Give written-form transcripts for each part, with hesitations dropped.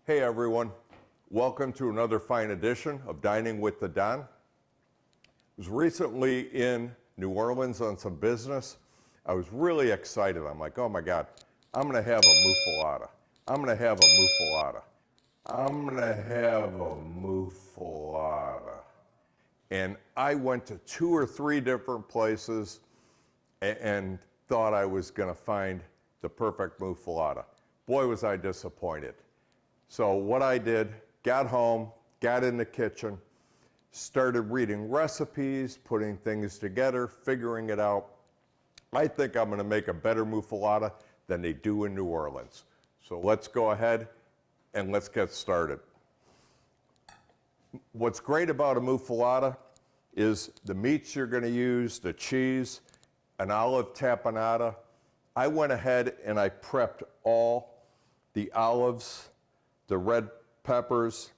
Hey everyone, welcome to another fine edition of Dining with the Don. I was recently in New Orleans on some business. I was really excited. I'm like, oh my God, I'm gonna have a muffaletta. I'm gonna have a muffaletta. I'm gonna have a muffaletta. And I went to 2 or 3 different places and thought I was gonna find the perfect muffaletta. Boy, was I disappointed. So what I did, got home, got in the kitchen, started reading recipes, putting things together, figuring it out. I think I'm gonna make a better muffaletta than they do in New Orleans. So let's go ahead and let's get started. What's great about a muffaletta is the meats you're gonna use, the cheese, an olive tapenade. I went ahead and I prepped all the olives, the red peppers.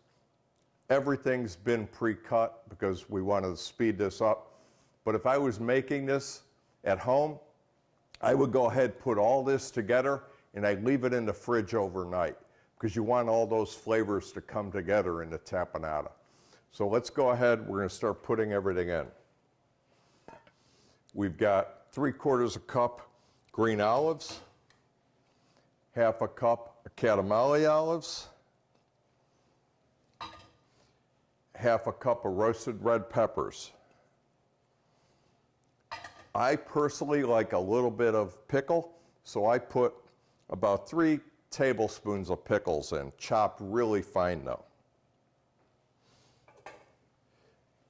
Everything's been pre-cut because we wanted to speed this up. But if I was making this at home, I would go ahead, put all this together, and I'd leave it in the fridge overnight because you want all those flavors to come together in the tapenade. So let's go ahead, we're gonna start putting everything in. We've got 3/4 cup green olives, 1/2 cup of catamale olives, 1/2 cup of roasted red peppers. I personally like a little bit of pickle, so I put about 3 tablespoons of pickles in, chopped really fine though.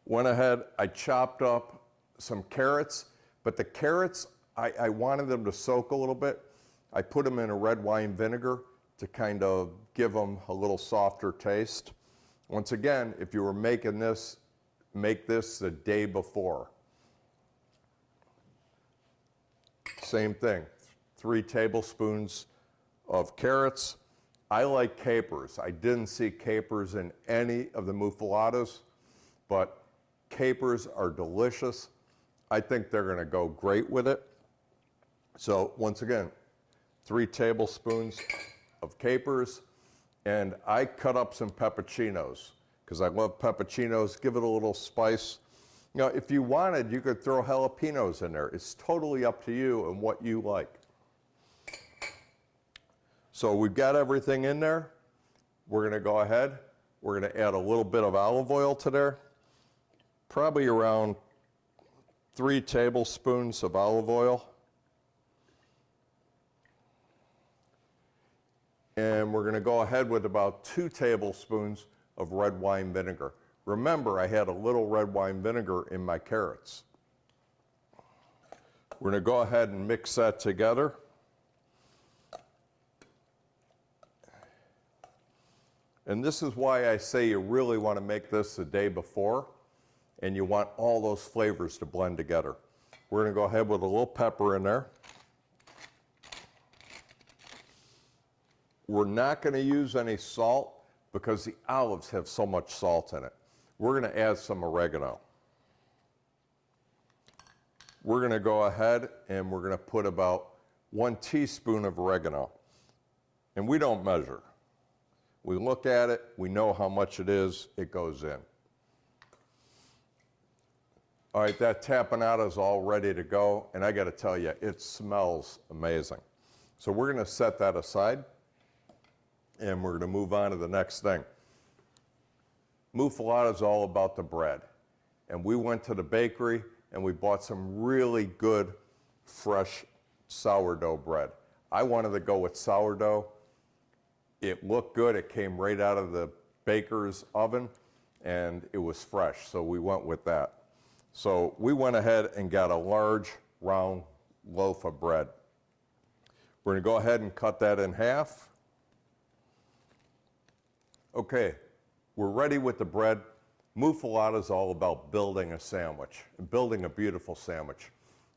Went ahead, I chopped up some carrots, but the carrots, I wanted them to soak a little bit. I put them in a red wine vinegar to kind of give them a little softer taste. Once again, if you were making this, make this the day before. Same thing, 3 tablespoons of carrots. I like capers. I didn't see capers in any of the muffalettas, but capers are delicious. I think they're gonna go great with it. So once again, 3 tablespoons of capers. And I cut up some pepperoncinos because I love pepperoncinos, give it a little spice. You know, if you wanted, you could throw jalapenos in there. It's totally up to you and what you like. So we've got everything in there. We're gonna go ahead. We're gonna add a little bit of olive oil to there. Probably around 3 tablespoons of olive oil. And we're gonna go ahead with about 2 tablespoons of red wine vinegar. Remember, I had a little red wine vinegar in my carrots. We're gonna go ahead and mix that together. And this is why I say you really wanna make this the day before, and you want all those flavors to blend together. We're gonna go ahead with a little pepper in there. We're not gonna use any salt because the olives have so much salt in it. We're gonna add some oregano. We're gonna go ahead and we're gonna put about 1 teaspoon of oregano. And we don't measure. We look at it, we know how much it is, it goes in. All right, that tapenade is all ready to go, and I gotta tell you, it smells amazing. So we're gonna set that aside. And we're gonna move on to the next thing. Muffaletta is all about the bread. And we went to the bakery and we bought some really good, fresh sourdough bread. I wanted to go with sourdough. It looked good, it came right out of the baker's oven and it was fresh, so we went with that. So we went ahead and got a large round loaf of bread. We're gonna go ahead and cut that in half. Okay, we're ready with the bread. Muffaletta is all about building a sandwich, building a beautiful sandwich.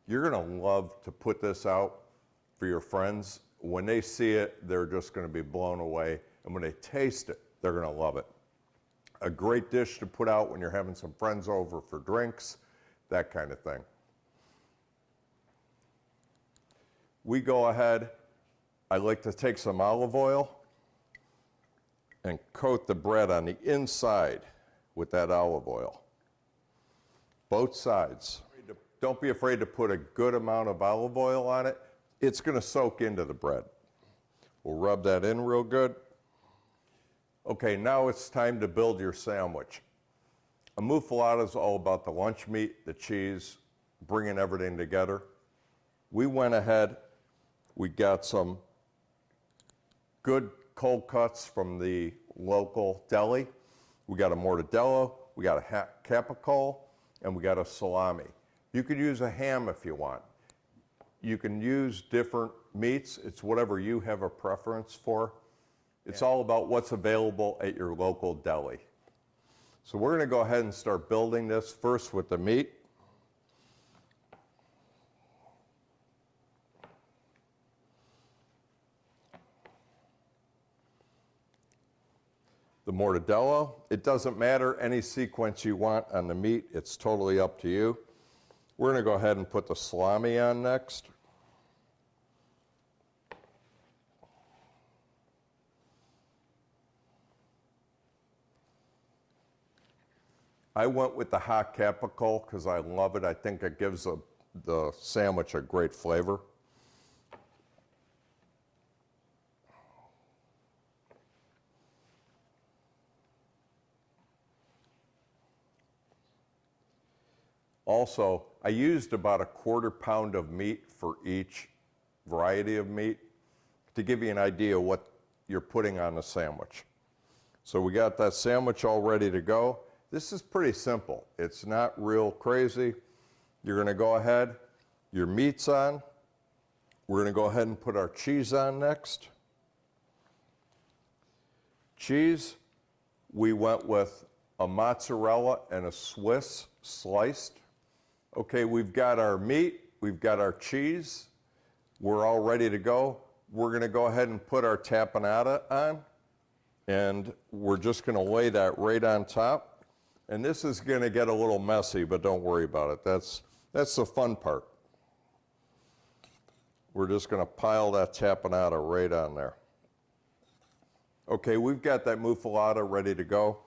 You're gonna love to put this out for your friends. When they see it, they're just gonna be blown away. And when they taste it, they're gonna love it. A great dish to put out when you're having some friends over for drinks, that kind of thing. We go ahead, I like to take some olive oil, and coat the bread on the inside with that olive oil. Both sides. Don't be afraid to put a good amount of olive oil on it. It's going to soak into the bread. We'll rub that in real good. Okay, now it's time to build your sandwich. A muffaletta is all about the lunch meat, the cheese, bringing everything together. We went ahead, we got some good cold cuts from the local deli. We got a mortadella, we got a capicola, and we got a salami. You could use a ham if you want. You can use different meats. It's whatever you have a preference for. It's all about what's available at your local deli. So we're going to go ahead and start building this first with the meat. The mortadella, it doesn't matter any sequence you want on the meat. It's totally up to you. We're going to go ahead and put the salami on next. I went with the hot capicola because I love it. I think it gives the sandwich a great flavor. Also, I used about a quarter pound of meat for each variety of meat to give you an idea of what you're putting on the sandwich. So we got that sandwich all ready to go. This is pretty simple. It's not real crazy. You're going to go ahead, your meat's on. We're going to go ahead and put our cheese on next. Cheese, we went with a mozzarella and a Swiss sliced. Okay, we've got our meat, we've got our cheese, we're all ready to go. We're going to go ahead and put our tapenade on, and we're just going to lay that right on top. And this is going to get a little messy, but don't worry about it. That's the fun part. We're just going to pile that tapenade right on there. Okay, we've got that muffaletta ready to go.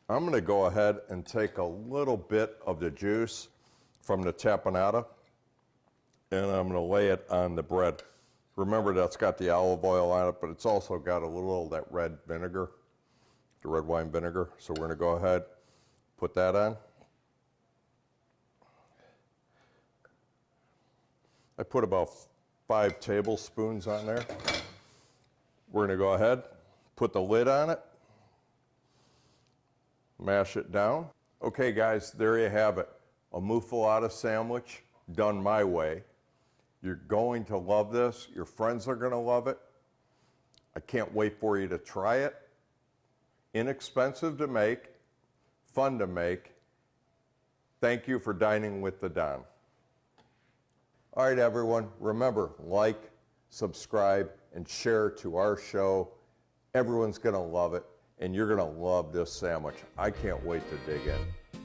I'm going to go ahead and take a little bit of the juice from the tapenade, and I'm going to lay it on the bread. Remember, that's got the olive oil on it, but it's also got a little of that red vinegar, the red wine vinegar. So we're going to go ahead, put that on. I put about 5 tablespoons on there. We're going to go ahead, put the lid on it, mash it down. Okay, guys, there you have it. A muffaletta sandwich done my way. You're going to love this. Your friends are going to love it. I can't wait for you to try it. Inexpensive to make, fun to make. Thank you for dining with the Don. All right, everyone, remember, like, subscribe, and share to our show. Everyone's going to love it, and you're going to love this sandwich. I can't wait to dig in.